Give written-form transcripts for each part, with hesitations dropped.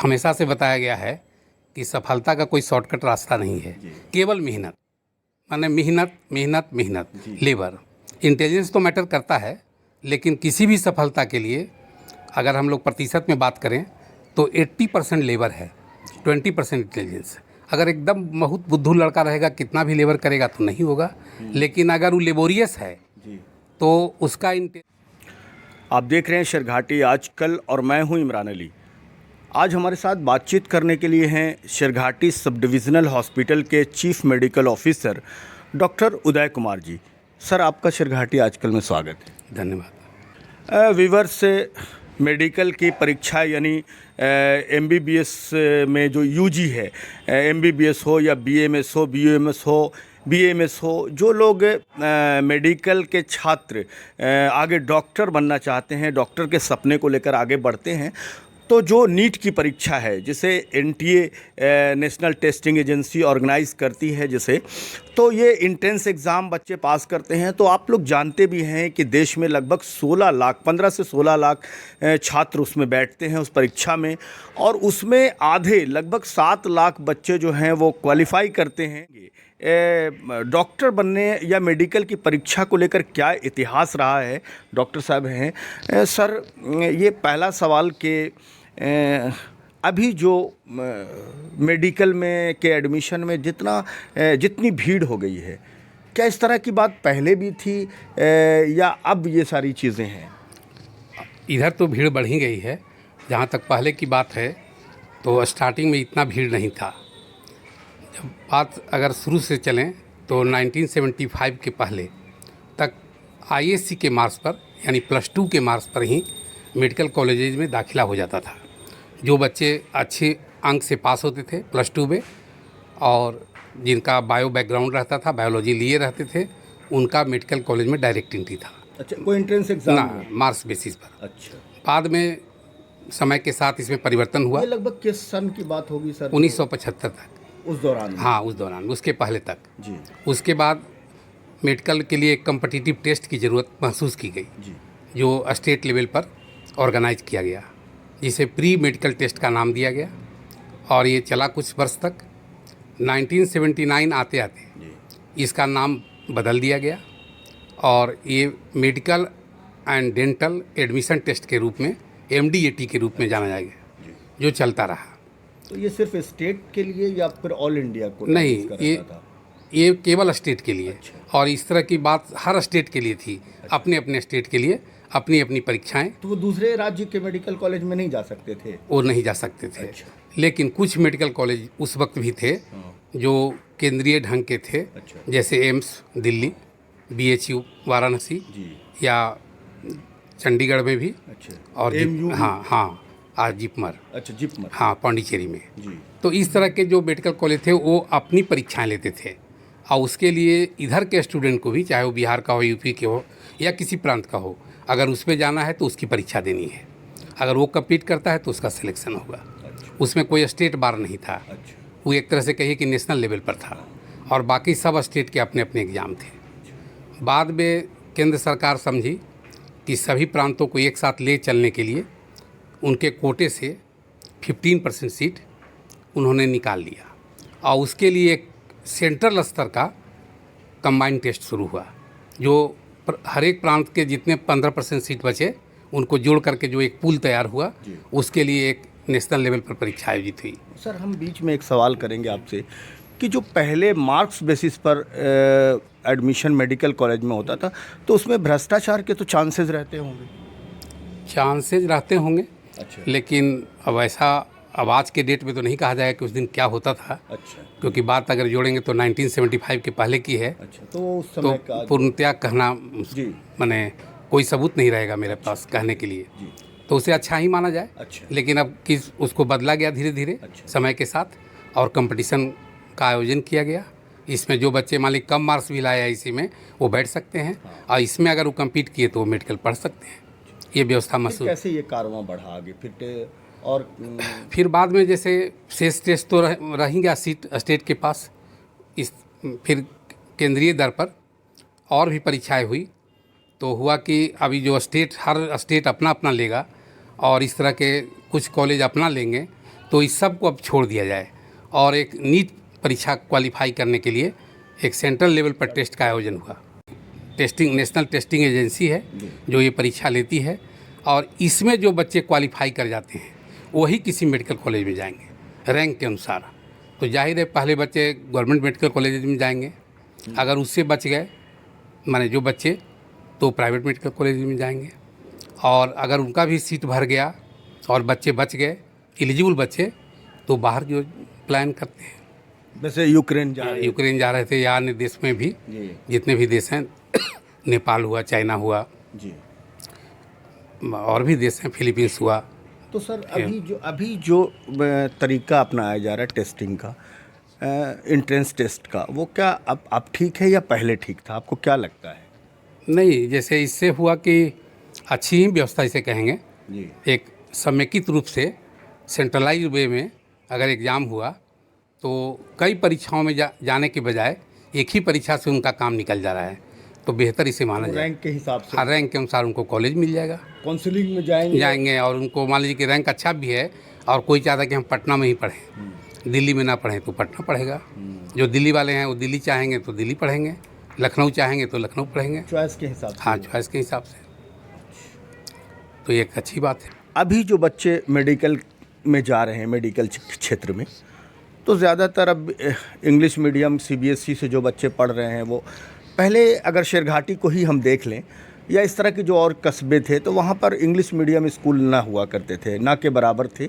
हमेशा से बताया गया है कि सफलता का कोई शॉर्टकट रास्ता नहीं है, केवल मेहनत, माने मेहनत मेहनत मेहनत, लेबर। इंटेलिजेंस तो मैटर करता है, लेकिन किसी भी सफलता के लिए अगर हम लोग प्रतिशत में बात करें तो 80% लेबर है, 20% इंटेलिजेंस। अगर एकदम बहुत बुद्धू लड़का रहेगा, कितना भी लेबर करेगा तो नहीं होगा, लेकिन अगर वो लेबोरियस है तो उसका आप देख रहे हैं शेरघाटी आजकल और मैं हूं इमरान अली। आज हमारे साथ बातचीत करने के लिए हैं शेरघाटी सब डिविज़नल हॉस्पिटल के chief medical officer doctor Uday Kumar ji. Sir, आपका शेरघाटी आजकल में स्वागत है। धन्यवाद। वीवर से मेडिकल की परीक्षा यानी MBBS में जो UG है, MBBS हो या BMS हो, BUMS हो, BAMS हो, जो लोग मेडिकल के छात्र आगे डॉक्टर बनना चाहते हैं, डॉक्टर के सपने को लेकर आगे बढ़ते हैं, तो जो नीट की परीक्षा है जिसे NTA National Testing Agency organise करती है, जिसे तो ये इंटेंस एग्ज़ाम बच्चे पास करते हैं। तो आप लोग जानते भी हैं कि देश में लगभग 16 लाख 15 से 16 लाख छात्र उसमें बैठते हैं उस परीक्षा में, और उसमें आधे लगभग 7 लाख बच्चे जो हैं वो क्वालिफाई करते हैं। डॉक्टर बनने या मेडिकल की परीक्षा को लेकर क्या इतिहास रहा है, डॉक्टर साहब हैं। सर, ये पहला सवाल कि अभी जो मेडिकल में के एडमिशन में जितनी भीड़ हो गई है, क्या इस तरह की बात पहले भी थी या अब ये सारी चीज़ें हैं? इधर तो भीड़ बढ़ ही गई है। जहाँ तक पहले की बात है तो स्टार्टिंग में इतना भीड़ नहीं था। जब बात अगर शुरू से चलें तो 1975 के पहले तक ISC के मार्क्स पर यानी +2 के मार्क्स पर ही मेडिकल कॉलेजेज में दाखिला हो जाता था। जो बच्चे अच्छे अंक से पास होते थे +2 में और जिनका बायो बैकग्राउंड रहता था, बायोलॉजी लिए रहते थे, उनका मेडिकल कॉलेज में डायरेक्ट एंट्री था। अच्छा, कोई एंट्रेंस एग्जाम ना, मार्क्स बेसिस पर। अच्छा, बाद में समय के साथ इसमें परिवर्तन हुआ। ये लगभग किस सन की बात होगी सर? 1975 तक। उस दौरान? हाँ, उस दौरान, उसके पहले तक जी। उसके बाद मेडिकल के लिए एक कम्पिटिटिव टेस्ट की ज़रूरत महसूस की गई जी। जो स्टेट लेवल पर ऑर्गेनाइज किया गया, जिसे प्री मेडिकल टेस्ट का नाम दिया गया, और ये चला कुछ वर्ष तक। 1979 आते आते इसका नाम बदल दिया गया और ये medical and dental admission test के रूप में MDAT के रूप में जाना जाएगा, जो चलता रहा। तो ये सिर्फ स्टेट के लिए या फिर ऑल इंडिया को? नहीं, ये केवल स्टेट के लिए। अच्छा। और इस तरह की बात हर स्टेट के लिए थी। अच्छा। अपने अपने स्टेट के लिए अपनी अपनी परीक्षाएं। तो वो दूसरे राज्य के मेडिकल कॉलेज में नहीं जा सकते थे? वो नहीं जा सकते थे। अच्छा। लेकिन कुछ मेडिकल कॉलेज उस वक्त भी थे जो केंद्रीय ढंग के थे। अच्छा। जैसे एम्स दिल्ली, BHU वाराणसी, या चंडीगढ़ में भी। अच्छा। और हाँ, जिपमर। अच्छा, जिपमर। हाँ, पांडिचेरी में जी। तो इस तरह के जो मेडिकल कॉलेज थे वो अपनी परीक्षाएं लेते थे, और उसके लिए इधर के स्टूडेंट को भी, चाहे वो बिहार का हो, UP के हो, या किसी प्रांत का हो, अगर उस पर जाना है तो उसकी परीक्षा देनी है। अगर वो कम्पीट करता है तो उसका सिलेक्शन होगा। अच्छा। उसमें कोई स्टेट बार नहीं था। अच्छा। वो एक तरह से कहिए कि नेशनल लेवल पर था, और बाकी सब स्टेट के अपने अपने एग्ज़ाम थे। अच्छा। बाद में केंद्र सरकार समझी कि सभी प्रांतों को एक साथ ले चलने के लिए उनके कोटे से 15% सीट उन्होंने निकाल लिया, और उसके लिए एक सेंट्रल स्तर का कंबाइंड टेस्ट शुरू हुआ, जो हर एक प्रांत के जितने 15% सीट बचे उनको जोड़ करके जो एक पूल तैयार हुआ, उसके लिए एक नेशनल लेवल पर परीक्षा आयोजित हुई। सर, हम बीच में एक सवाल करेंगे आपसे कि जो पहले मार्क्स बेसिस पर एडमिशन मेडिकल कॉलेज में होता था, तो उसमें भ्रष्टाचार के तो चांसेस रहते होंगे? चांसेस रहते होंगे। अच्छा। लेकिन अब ऐसा अब आज के डेट में तो नहीं कहा जाएगा कि उस दिन क्या होता था। अच्छा। क्योंकि बात अगर जोड़ेंगे तो 1975 के पहले की है। अच्छा। तो उस समय तो पूर्णतया कहना माने कोई सबूत नहीं रहेगा मेरे पास कहने के लिए। तो उसे अच्छा ही माना जाए। अच्छा। लेकिन अब किस उसको बदला गया धीरे धीरे। अच्छा। समय के साथ, और कंपटीशन का आयोजन किया गया। इसमें जो बच्चे मान ली कम मार्क्स भी लाए इसी में, वो बैठ सकते हैं। हाँ। और इसमें अगर वो कम्पीट किए तो वो मेडिकल पढ़ सकते हैं। ये व्यवस्था महसूस। कैसे ये कारवां बढ़ा आगे फिर बाद में जैसे शेष टेस्ट तो रहेंगे सीट स्टेट के पास, फिर केंद्रीय दर पर और भी परीक्षाएं हुई। तो हुआ कि अभी जो हर स्टेट अपना अपना लेगा, और इस तरह के कुछ कॉलेज अपना लेंगे, तो इस सब को अब छोड़ दिया जाए और एक नीट परीक्षा क्वालिफाई करने के लिए एक सेंट्रल लेवल पर टेस्ट का आयोजन हुआ। टेस्टिंग नेशनल टेस्टिंग एजेंसी है जो ये परीक्षा लेती है, और इसमें जो बच्चे क्वालिफाई कर जाते हैं वही किसी मेडिकल कॉलेज में जाएंगे रैंक के अनुसार। तो जाहिर है पहले बच्चे गवर्नमेंट मेडिकल कॉलेज में जाएंगे, अगर उससे बच गए माने जो बच्चे तो प्राइवेट मेडिकल कॉलेज में जाएंगे, और अगर उनका भी सीट भर गया और बच्चे बच गए एलिजिबल बच्चे तो बाहर जो प्लान करते हैं। वैसे यूक्रेन जा रहे थे या अन्य देश में भी जितने भी देश हैं नेपाल हुआ, चाइना हुआ जी, और भी देश हैं, फिलीपींस हुआ। तो सर अभी जो तरीका अपनाया जा रहा है टेस्टिंग का, एंट्रेंस टेस्ट का, वो क्या अब ठीक है या पहले ठीक था? आपको क्या लगता है? नहीं, जैसे इससे हुआ कि अच्छी ही व्यवस्था इसे कहेंगे जी। एक समेकित रूप से सेंट्रलाइज वे में अगर एग्ज़ाम हुआ तो कई परीक्षाओं में जाने के बजाय एक ही परीक्षा से उनका काम निकल जा रहा है, तो बेहतर इसे माना जाए। रैंक के हिसाब से, हाँ, रैंक के अनुसार उनको कॉलेज मिल जाएगा, काउंसलिंग में जाएंगे और उनको मान लीजिए कि रैंक अच्छा भी है और कोई चाहता है कि हम पटना में ही पढ़ें, दिल्ली में ना पढ़ें तो पटना पढ़ेगा। जो दिल्ली वाले हैं वो दिल्ली चाहेंगे तो दिल्ली पढ़ेंगे, लखनऊ चाहेंगे तो लखनऊ पढ़ेंगे, चॉइस के हिसाब से। हाँ, चॉइस के हिसाब से, तो ये एक अच्छी बात है। अभी जो बच्चे मेडिकल में जा रहे हैं, मेडिकल क्षेत्र में, तो ज़्यादातर अब इंग्लिश मीडियम सीबीएसई से जो बच्चे पढ़ रहे हैं, वो पहले अगर शेरघाटी को ही हम देख लें या इस तरह के जो और कस्बे थे तो वहाँ पर इंग्लिश मीडियम स्कूल ना हुआ करते थे, ना के बराबर थे।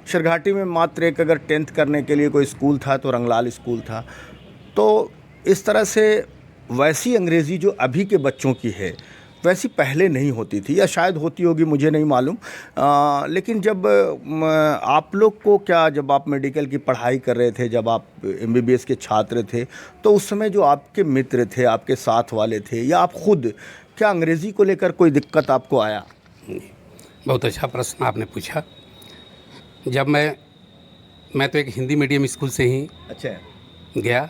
शेरघाटी में मात्र एक अगर 10th करने के लिए कोई स्कूल था तो रंगलाल स्कूल था। तो इस तरह से वैसी अंग्रेज़ी जो अभी के बच्चों की है वैसी पहले नहीं होती थी, या शायद होती होगी, मुझे नहीं मालूम। लेकिन जब आप लोग को क्या, जब आप मेडिकल की पढ़ाई कर रहे थे, जब आप एमबीबीएस के छात्र थे, तो उस समय जो आपके मित्र थे, आपके साथ वाले थे, या आप खुद, क्या अंग्रेज़ी को लेकर कोई दिक्कत आपको आया? बहुत अच्छा प्रश्न आपने पूछा। जब मैं तो एक हिंदी मीडियम स्कूल से ही अच्छा गया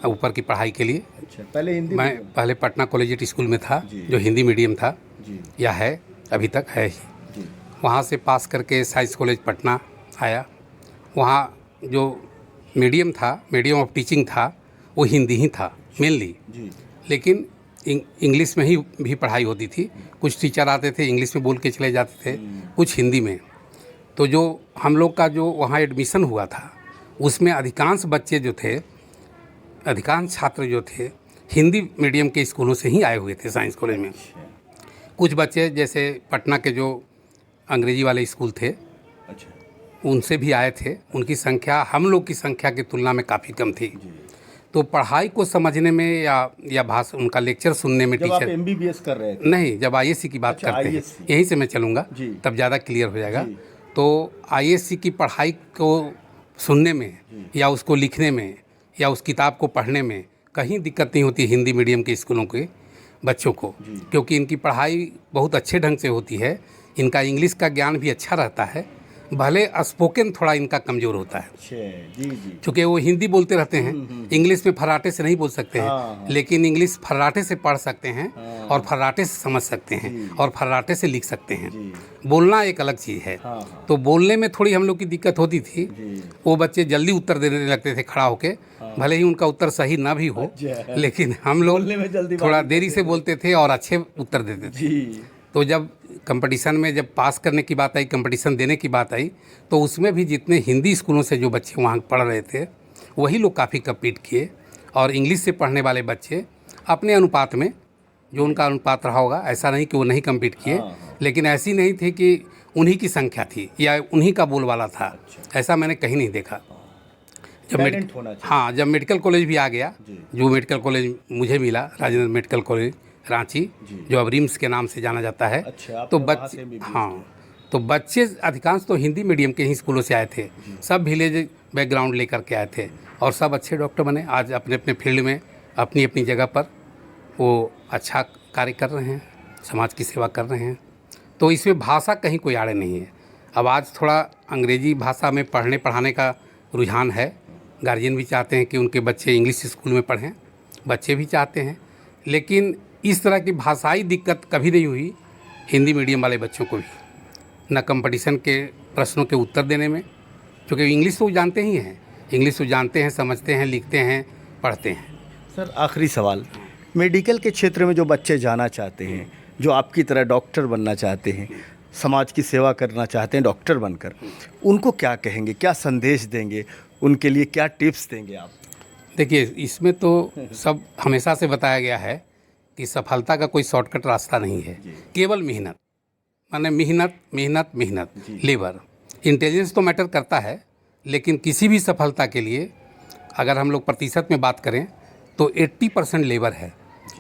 ऊपर की पढ़ाई के लिए। अच्छा, पहले हिंदी मैं पहले पटना कॉलेजिएट स्कूल में था जो हिंदी मीडियम था जी, या है, अभी तक है ही जी। वहाँ से पास करके साइंस कॉलेज पटना आया। वहाँ जो मीडियम था, मीडियम ऑफ टीचिंग था, वो हिंदी ही था मेनली, लेकिन इंग्लिश में ही भी पढ़ाई होती थी। कुछ टीचर आते थे इंग्लिश में बोल के चले जाते थे, कुछ हिंदी में। तो जो हम लोग का जो वहाँ एडमिशन हुआ था उसमें अधिकांश बच्चे जो थे, अधिकांश छात्र जो थे हिंदी मीडियम के स्कूलों से ही आए हुए थे साइंस कॉलेज में। कुछ बच्चे जैसे पटना के जो अंग्रेजी वाले स्कूल थे, अच्छा, उनसे भी आए थे। उनकी संख्या हम लोग की संख्या की तुलना में काफ़ी कम थी। तो पढ़ाई को समझने में या भाषा, उनका लेक्चर सुनने में, जब आप एमबीबीएस कर रहे थे? नहीं, जब आईएससी की बात करते हैं, यहीं से मैं चलूँगा तब ज़्यादा क्लियर हो जाएगा। तो आईएससी की पढ़ाई को सुनने में या उसको लिखने में या उस किताब को पढ़ने में कहीं दिक्कत नहीं होती हिंदी मीडियम के स्कूलों के बच्चों को, क्योंकि इनकी पढ़ाई बहुत अच्छे ढंग से होती है। इनका इंग्लिश का ज्ञान भी अच्छा रहता है, भले स्पोकन थोड़ा इनका कमज़ोर होता है क्योंकि वो हिंदी बोलते रहते हैं, इंग्लिश में फर्राटे से नहीं बोल सकते हैं, लेकिन इंग्लिश फर्राटे से पढ़ सकते हैं और फर्राटे से समझ सकते हैं और फर्राटे से लिख सकते हैं। बोलना एक अलग चीज़ है। तो बोलने में थोड़ी हम लोग की दिक्कत होती थी। वो बच्चे जल्दी उत्तर देने लगते थे खड़ा होके, भले ही उनका उत्तर सही ना भी हो, लेकिन हम लोग थोड़ा देरी से बोलते थे और अच्छे उत्तर देते थे। तो जब कंपटीशन में जब पास करने की बात आई, कंपटीशन देने की बात आई, तो उसमें भी जितने हिंदी स्कूलों से जो बच्चे वहाँ पढ़ रहे थे वही लोग काफ़ी कम्पीट किए, और इंग्लिश से पढ़ने वाले बच्चे अपने अनुपात में, जो उनका अनुपात रहा होगा, ऐसा नहीं कि वो नहीं कम्पीट किए, लेकिन ऐसी नहीं थी कि उन्हीं की संख्या थी या उन्हीं का बोलवाला था, ऐसा मैंने कहीं नहीं देखा। जब मेडिकल कॉलेज भी आ गया, जो मेडिकल कॉलेज मुझे मिला, राजेंद्र मेडिकल कॉलेज रांची, जो अब रिम्स के नाम से जाना जाता है। अच्छा, तो बच्चे, हाँ, तो बच्चे अधिकांश तो हिंदी मीडियम के ही स्कूलों से आए थे, सब विलेज बैकग्राउंड लेकर के आए थे, और सब अच्छे डॉक्टर बने। आज अपने अपने फील्ड में अपनी अपनी जगह पर वो अच्छा कार्य कर रहे हैं, समाज की सेवा कर रहे हैं। तो इसमें भाषा कहीं कोई आड़े नहीं है। अब आज थोड़ा अंग्रेजी भाषा में पढ़ने पढ़ाने का रुझान है, गार्जियन भी चाहते हैं कि उनके बच्चे इंग्लिश स्कूल में पढ़ें, बच्चे भी चाहते हैं, लेकिन इस तरह की भाषाई दिक्कत कभी नहीं हुई हिंदी मीडियम वाले बच्चों को भी, न कंपटीशन के प्रश्नों के उत्तर देने में, क्योंकि इंग्लिश तो वो जानते ही हैं, इंग्लिश तो जानते हैं, समझते हैं, लिखते हैं, पढ़ते हैं। सर आखिरी सवाल, मेडिकल के क्षेत्र में जो बच्चे जाना चाहते हैं, जो आपकी तरह डॉक्टर बनना चाहते हैं, समाज की सेवा करना चाहते हैं डॉक्टर बनकर, उनको क्या कहेंगे, क्या संदेश देंगे, उनके लिए क्या टिप्स देंगे आप? देखिए, इसमें तो सब हमेशा से बताया गया है कि सफलता का कोई शॉर्टकट रास्ता नहीं है, केवल मेहनत, माने मेहनत मेहनत मेहनत, लेबर। इंटेलिजेंस तो मैटर करता है, लेकिन किसी भी सफलता के लिए अगर हम लोग प्रतिशत में बात करें तो 80% लेबर है,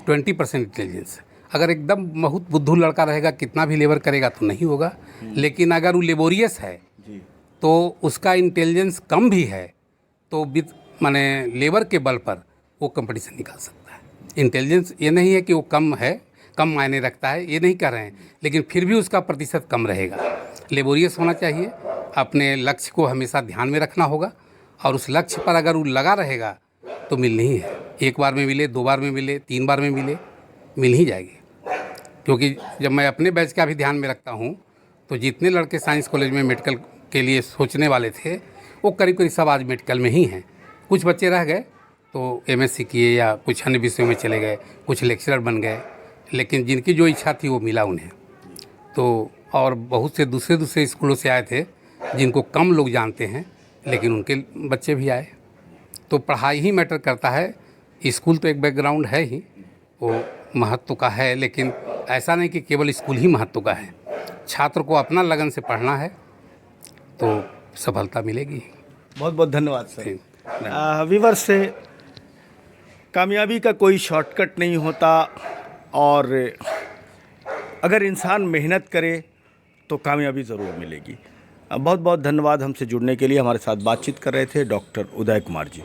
20% इंटेलिजेंस। अगर एकदम बहुत बुद्धू लड़का रहेगा, कितना भी लेबर करेगा तो नहीं होगा, लेकिन अगर वो लेबोरियस है तो उसका इंटेलिजेंस कम भी है तो विद माने लेबर के बल पर वो कंपटीशन निकाल सकता है। इंटेलिजेंस ये नहीं है कि वो कम है, कम मायने रखता है, ये नहीं कह रहे हैं, लेकिन फिर भी उसका प्रतिशत कम रहेगा। लेबोरियस होना चाहिए, अपने लक्ष्य को हमेशा ध्यान में रखना होगा, और उस लक्ष्य पर अगर वो लगा रहेगा तो मिलनी ही है। एक बार में मिले, 2 बार में मिले, 3 बार में मिले, मिल ही जाएगी। क्योंकि जब मैं अपने बैच का भी ध्यान में रखता हूँ तो जितने लड़के साइंस कॉलेज में मेडिकल के लिए सोचने वाले थे वो करीब करीब सब आज मेडिकल में ही हैं। कुछ बच्चे रह गए तो एमएससी किए या कुछ अन्य विषयों में चले गए, कुछ लेक्चरर बन गए, लेकिन जिनकी जो इच्छा थी वो मिला उन्हें। तो और बहुत से दूसरे स्कूलों से आए थे जिनको कम लोग जानते हैं, लेकिन उनके बच्चे भी आए। तो पढ़ाई ही मैटर करता है। स्कूल तो एक बैकग्राउंड है ही, वो महत्व का है, लेकिन ऐसा नहीं कि केवल स्कूल ही महत्व का है। छात्र को अपना लगन से पढ़ना है तो सफलता मिलेगी। बहुत बहुत धन्यवाद सर। व्यूअर्स से कामयाबी का कोई शॉर्टकट नहीं होता, और अगर इंसान मेहनत करे तो कामयाबी ज़रूर मिलेगी। बहुत बहुत धन्यवाद हमसे जुड़ने के लिए। हमारे साथ बातचीत कर रहे थे डॉक्टर उदय कुमार जी।